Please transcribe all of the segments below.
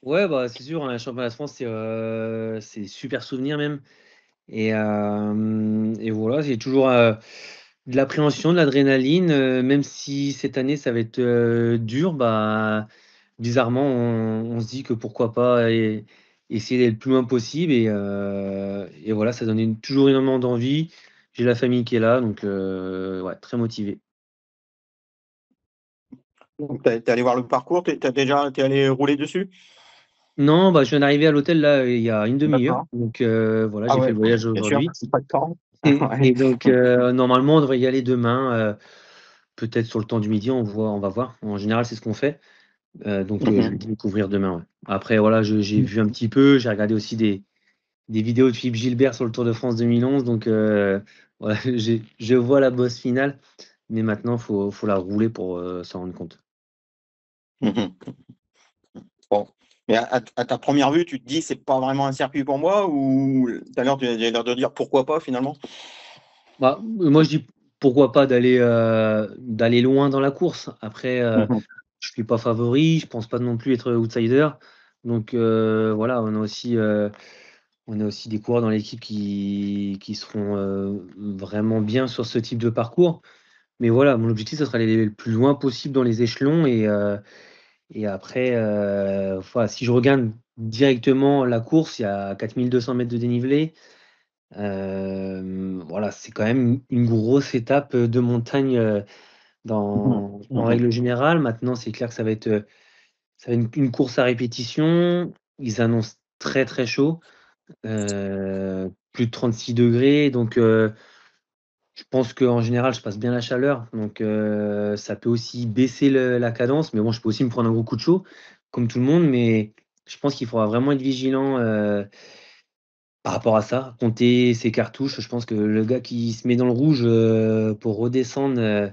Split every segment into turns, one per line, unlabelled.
Ouais, bah, c'est sûr, un championnat de France, c'est super souvenir même et voilà, j'ai toujours, de l'appréhension, de l'adrénaline, même si cette année ça va être, dur, bah, bizarrement on se dit que pourquoi pas essayer d'être le plus loin possible et voilà, ça donne toujours énormément d'envie. J'ai la famille qui est là donc ouais, très motivé.
Donc tu es allé voir le parcours, tu es allé rouler dessus?
Non, bah, je viens d'arriver à l'hôtel là, il y a une demi heure
D'accord.
donc voilà,
Ah
j'ai fait
ouais,
le voyage
bien sûr,
aujourd'hui.
c'est pas le temps. Ouais.
Et donc, normalement, on devrait y aller demain, peut-être sur le temps du midi, on va voir. En général, c'est ce qu'on fait, donc
Mmh
je
mh.
vais découvrir demain, ouais. Après voilà, je j'ai vu un petit peu, j'ai regardé aussi des vidéos de Philippe Gilbert sur le Tour de France 2011, donc voilà, je vois la bosse finale, mais maintenant faut la rouler pour, s'en rendre compte.
Mmh. Bon, mais à ta première vue, tu te dis: «C'est pas vraiment un circuit pour moi» ou tout à l'heure tu avais l'air de dire: «Pourquoi pas finalement?»
Bah, moi je dis: «Pourquoi pas d'aller loin dans la course?» Après,
Mmh mh.
je suis pas favori, je pense pas non plus être outsider. Donc voilà, on a aussi des coureurs dans l'équipe qui seront, vraiment bien sur ce type de parcours. Mais voilà, mon objectif, ça sera d'aller le plus loin possible dans les échelons et après, voilà, si je regarde directement la course, il y a 4 200 mètres de dénivelé. Voilà, c'est quand même une grosse étape, de montagne,
Mmh mh.
en
Mmh.
règle générale. Maintenant, c'est clair que ça va être une course à répétition. Ils annoncent très, très chaud, plus de 36 degrés. Donc je pense qu'en général, je passe bien la chaleur, donc ça peut aussi baisser la cadence. Mais bon, je peux aussi me prendre un gros coup de chaud, comme tout le monde. Mais je pense qu'il faudra vraiment être vigilant, par rapport à ça, compter ses cartouches. Je pense que le gars qui se met dans le rouge, pour redescendre,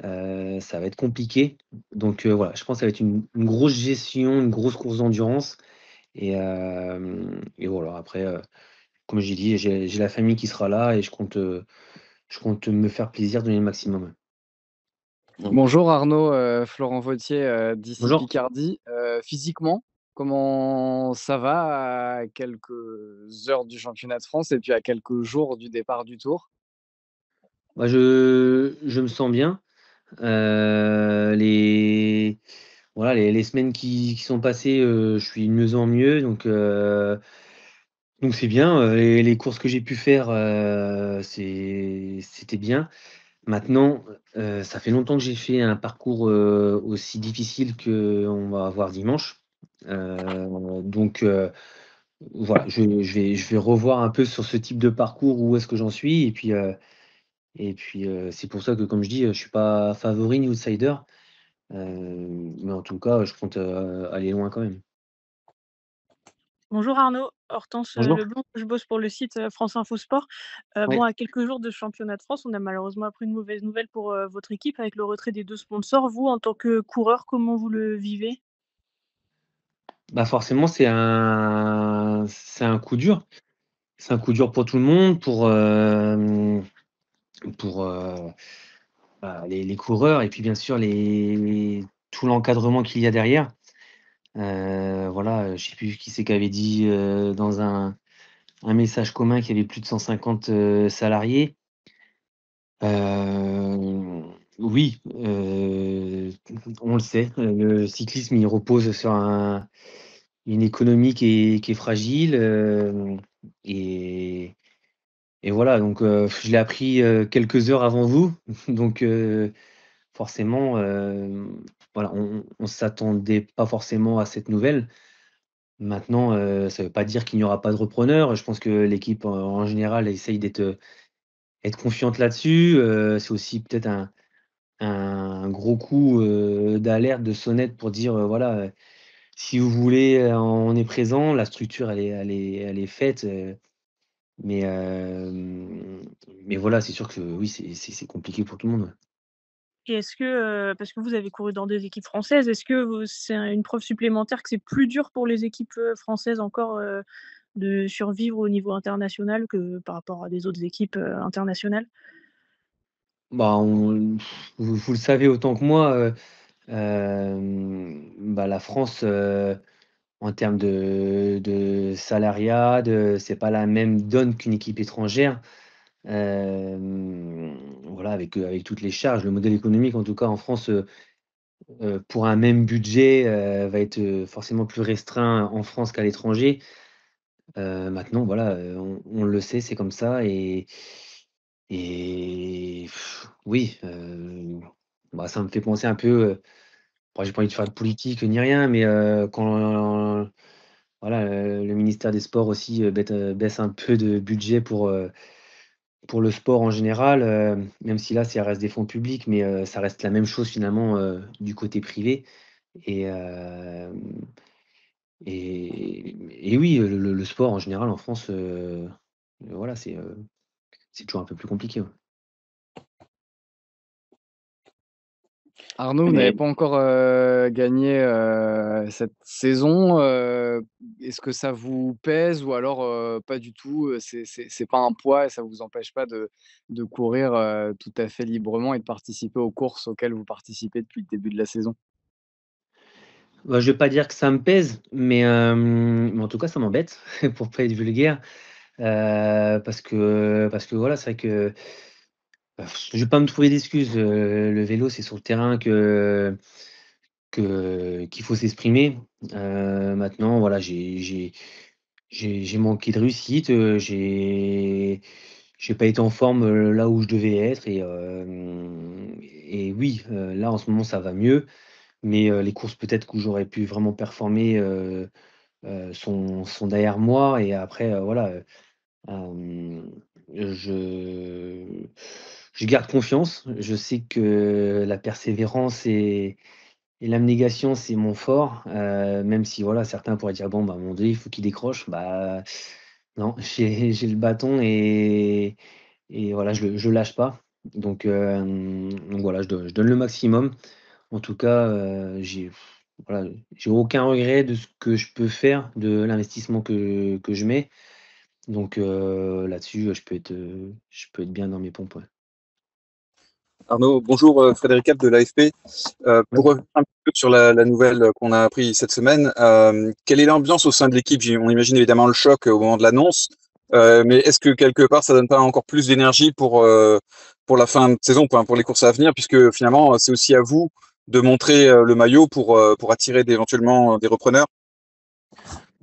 ça va être compliqué. Donc voilà, je pense que ça va être une grosse gestion, une grosse course d'endurance et voilà. Après, comme j'ai dit, j'ai la famille qui sera là et je compte me faire plaisir, donner le maximum.
Bonjour Arnaud, Florent Vautier, d'ici
Bonjour.
Picardie. Physiquement, comment ça va à quelques heures du championnat de France et puis à quelques jours du départ du Tour?
Bah, je me sens bien. Les voilà, les semaines qui sont passées, je suis de mieux en mieux donc c'est bien, les courses que j'ai pu faire, c'était bien. Maintenant, ça fait longtemps que j'ai fait un parcours, aussi difficile qu'on va avoir dimanche. Donc voilà, je vais revoir un peu sur ce type de parcours où est-ce que j'en suis et puis, c'est pour ça que comme je dis, je suis pas favori ni outsider, mais en tout cas, je compte, aller loin quand même.
Bonjour Arnaud, Hortense,
Bonjour.
Leblanc, je bosse pour le site, France Info Sport. Bon,
Oui.
à quelques jours de championnat de France, on a malheureusement appris une mauvaise nouvelle pour, votre équipe avec le retrait des 2 sponsors. Vous, en tant que coureur, comment vous le vivez?
Bah, forcément, c'est un coup dur. C'est un coup dur pour tout le monde, pour, bah, les coureurs et puis bien sûr tout l'encadrement qu'il y a derrière. Voilà, je sais plus qui c'est qui avait dit, dans un message commun qu'il y avait plus de 150, salariés. Oui, on le sait, le cyclisme, il repose sur une économie qui est fragile, et et voilà donc je l'ai appris, quelques heures avant vous donc forcément, voilà, on s'attendait pas forcément à cette nouvelle. Maintenant, ça veut pas dire qu'il n'y aura pas de repreneur. Je pense que l'équipe en général essaye être confiante là-dessus. C'est aussi peut-être un gros coup, d'alerte, de sonnette pour dire, voilà, si vous voulez, on est présent. La structure elle est faite, mais mais voilà, c'est sûr que oui, c'est compliqué pour tout le monde, ouais.
Et est-ce que, parce que vous avez couru dans des équipes françaises, est-ce que c'est une preuve supplémentaire que c'est plus dur pour les équipes, françaises encore, de survivre au niveau international que par rapport à des autres équipes, internationales?
Bah, vous le savez autant que moi, La France, en termes de salariat, c'est pas la même donne qu'une équipe étrangère. Voilà, avec toutes les charges. Le modèle économique, en tout cas en France, pour un même budget, va être, forcément plus restreint en France qu'à l'étranger. Maintenant, voilà, on le sait, c'est comme ça et oui, ça me fait penser un peu, bon, j'ai pas envie de faire de politique ni rien, mais quand voilà, le ministère des Sports aussi, baisse un peu de budget pour le sport en général, même si là, ça reste des fonds publics, mais ça reste la même chose finalement, du côté privé et hem et oui, le sport en général en France, voilà, c'est toujours un peu plus compliqué, ouais.
Arnaud, vous n'avez
Mais
pas encore gagné cette saison. Est-ce que ça vous pèse ou alors pas du tout? C'est pas un poids et ça vous empêche pas de courir tout à fait librement et de participer aux courses auxquelles vous participez depuis le début de la saison?
Bah, je vais pas dire que ça me pèse, mais en tout cas ça m'embête pour pas être vulgaire, parce que voilà, c'est vrai que, je vais pas me trouver d'excuses, le vélo, c'est sur le terrain qu'il faut s'exprimer. Maintenant, voilà, j'ai manqué de réussite, j'ai pas été en forme, là où je devais être et oui, là, en ce moment, ça va mieux, mais les courses peut-être où j'aurais pu vraiment performer, sont derrière moi et après, voilà, hem, je je garde confiance. Je sais que la persévérance et l'abnégation, c'est mon fort, même si voilà, certains pourraient dire: «Bon, bah, mon Dieu, il faut qu'il décroche». Bah, non, j'ai le bâton et voilà, je lâche pas. Donc voilà, je donne le maximum. En tout cas, voilà, j'ai aucun regret de ce que je peux faire, de l'investissement que je mets. Donc là-dessus, je peux être bien dans mes pompes, ouais.
Arnaud, bonjour, Frédéric Cap de l'AFP.
Ouais.
Pour revenir un petit peu sur la nouvelle qu'on a appris cette semaine, quelle est l'ambiance au sein de l'équipe? On imagine évidemment le choc au moment de l'annonce, mais est-ce que quelque part ça donne pas encore plus d'énergie pour la fin de saison, pour les courses à venir, puisque finalement c'est aussi à vous de montrer le maillot pour attirer éventuellement des repreneurs?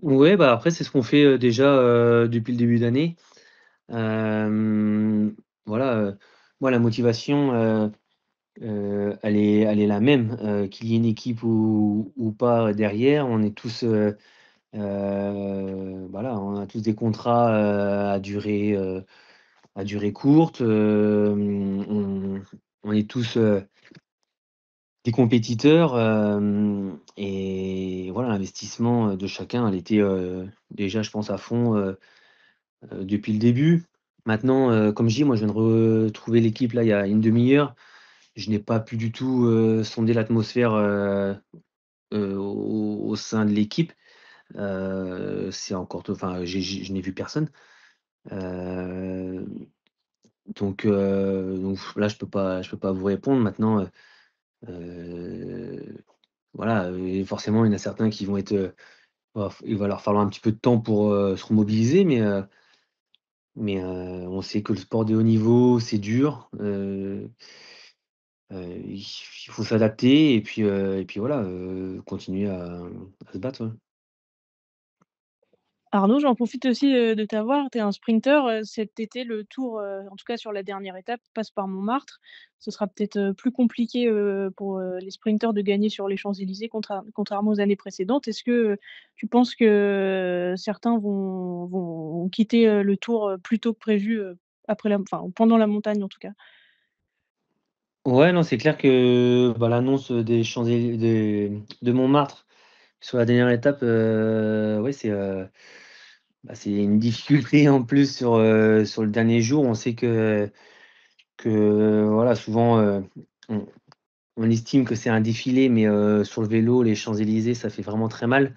Ouais, bah, après c'est ce qu'on fait, déjà, depuis le début d'année. Hem, voilà, moi la motivation, elle est la même, qu'il y ait une équipe ou pas derrière. On est tous, voilà, on a tous des contrats, à durée courte, on est tous, des compétiteurs, et voilà, l'investissement, de chacun, elle était, déjà je pense à fond, depuis le début. Maintenant, comme je dis, moi je viens de retrouver l'équipe là il y a une demi heure. Je n'ai pas pu du tout, sonder l'atmosphère, au sein de l'équipe. C'est encore enfin, je n'ai vu personne. Heu, donc là, je peux pas vous répondre. Maintenant, voilà, et forcément, il y en a certains qui vont être, il va leur falloir un petit peu de temps pour, se remobiliser, on sait que le sport de haut niveau, c'est dur, il faut s'adapter et puis voilà, continuer à se battre, ouais.
Arnaud, j'en profite aussi, de t'avoir. Tu es un sprinter, cet été, le Tour, en tout cas sur la dernière étape, passe par Montmartre. Ce sera peut-être, plus compliqué, pour, les sprinteurs de gagner sur les Champs-Élysées contrairement aux années précédentes. Est-ce que, tu penses que, certains vont quitter, le Tour, plus tôt que prévu, après pendant la montagne en tout cas?
Ouais, non, c'est clair que, bah, l'annonce, des Champs-Élysées de Montmartre sur la dernière étape, ouais, c'est une difficulté en plus sur le dernier jour. On sait que voilà, souvent, on on estime que c'est un défilé, mais sur le vélo, les Champs-Élysées, ça fait vraiment très mal.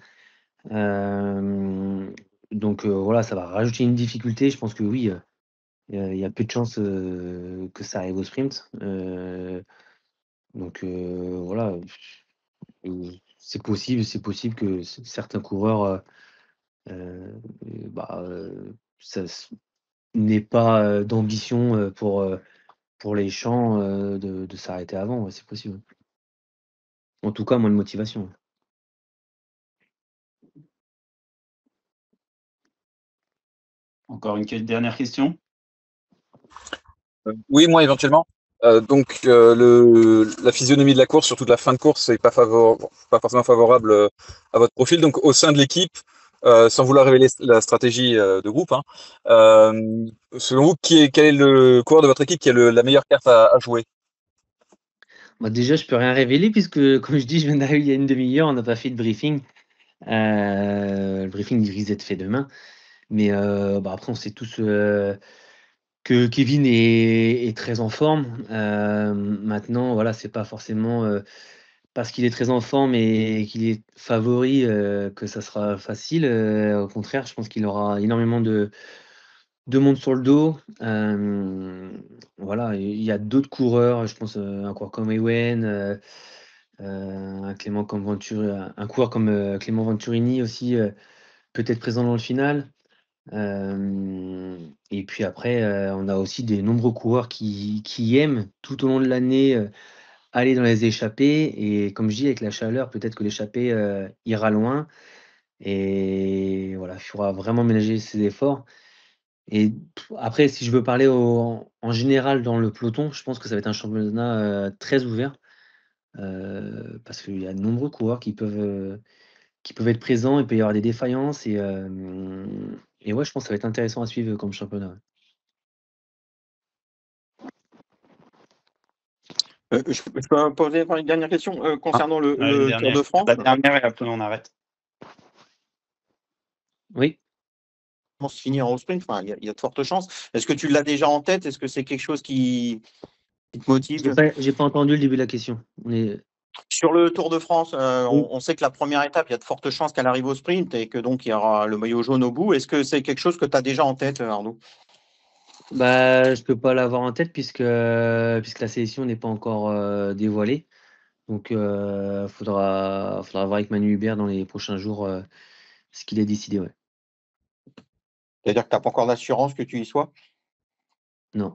Hem, voilà, ça va rajouter une difficulté. Je pense que oui, il y a peu de chances, que ça arrive au sprint. Donc voilà, c'est possible que certains coureurs bah, ça n'aient pas d'ambition pour les champs de s'arrêter avant, ouais, c'est possible. En tout cas, moins de motivation.
Encore une dernière question?
Oui, moi éventuellement. Donc la physionomie de la course, surtout de la fin de course, c'est pas forcément favorable à votre profil. Donc au sein de l'équipe, sans vouloir révéler la stratégie de groupe, hein, selon vous, quel est le coureur de votre équipe qui a la meilleure carte à jouer?
Bah, déjà, je peux rien révéler puisque, comme je dis, je viens d'arriver il y a une demi-heure, on n'a pas fait de briefing. Le briefing il risque d'être fait demain. Mais bah, après, on sait tous que Kevin est très en forme. Maintenant, voilà, c'est pas forcément parce qu'il est très en forme et qu'il est favori que ça sera facile. Au contraire, je pense qu'il aura énormément de monde sur le dos. Voilà, il y a d'autres coureurs, je pense un coureur comme Ewen, un coureur comme Clément Venturini aussi, peut-être présent dans le final. Et puis après, on a aussi des nombreux coureurs qui aiment tout au long de l'année aller dans les échappées. Et comme je dis, avec la chaleur, peut-être que l'échappée ira loin. Et voilà, il faudra vraiment ménager ses efforts. Et après, si je veux parler en général dans le peloton, je pense que ça va être un championnat très ouvert parce qu'il y a de nombreux coureurs qui peuvent être présents. Il peut y avoir des défaillances. Et ouais, je pense que ça va être intéressant à suivre comme championnat. Ouais.
Je peux poser une dernière question concernant le Tour de France.
La dernière et après on arrête.
Oui.
On se finir au sprint, enfin, il y a de fortes chances. Est-ce que tu l'as déjà en tête? Est-ce que c'est quelque chose qui te motive?
J'ai pas entendu le début de la question.
Sur le Tour de France,
Oui.
on sait que la première étape, il y a de fortes chances qu'elle arrive au sprint et que donc il y aura le maillot jaune au bout. Est-ce que c'est quelque chose que tu as déjà en tête, Arnaud?
Bah, je peux pas l'avoir en tête puisque la sélection n'est pas encore dévoilée. Donc, faudra voir avec Manu Hubert dans les prochains jours ce qu'il a décidé. Ouais.
C'est-à-dire que tu n'as pas encore d'assurance que tu y sois?
Non.